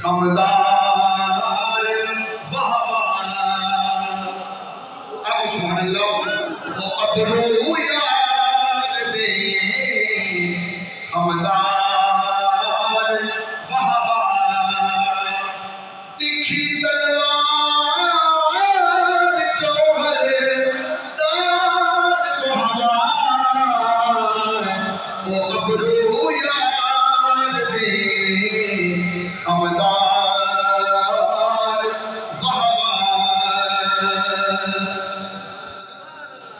खमदार सुभानअल्लाह वो अबरू यार दे खमदार तीखी तलवार जौहर दार वो अबरू यार दे खमदार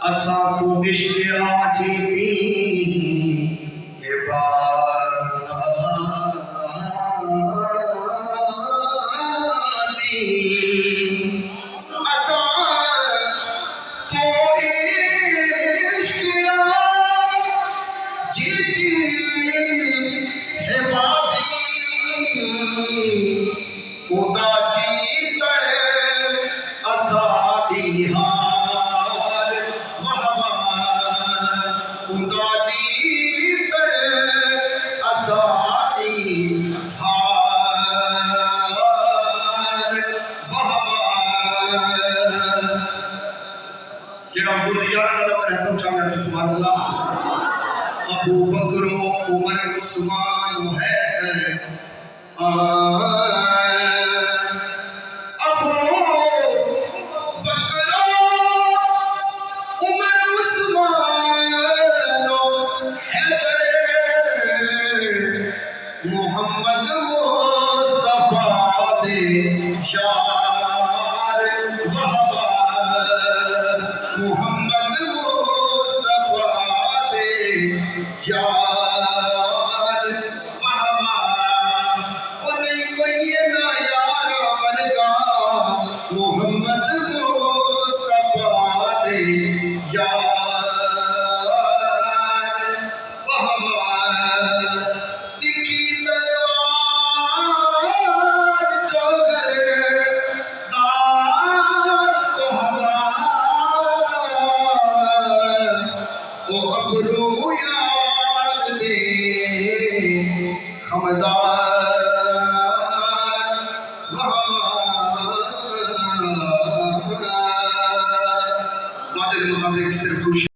असाको इश्क़ आजीदी के बाज़ी असा को इश्क़ आजीदी के बाज़ी खुदा जीतड़ असाडी खुदा जीतड़ असाडी हार जेड़ा हुजूर दी याद दा नंबर है तुम चाहे सुभानअल्लाह अबू बकर उमर उस्मान हैदर मोहम्मद मुस्तफा दे यार मोहम्मद मुस्तफा दे यार ओ नहीं कोई ना यार वर्गा मोहम्मद मुस्तफा दे यार अबरू यार दे खमदार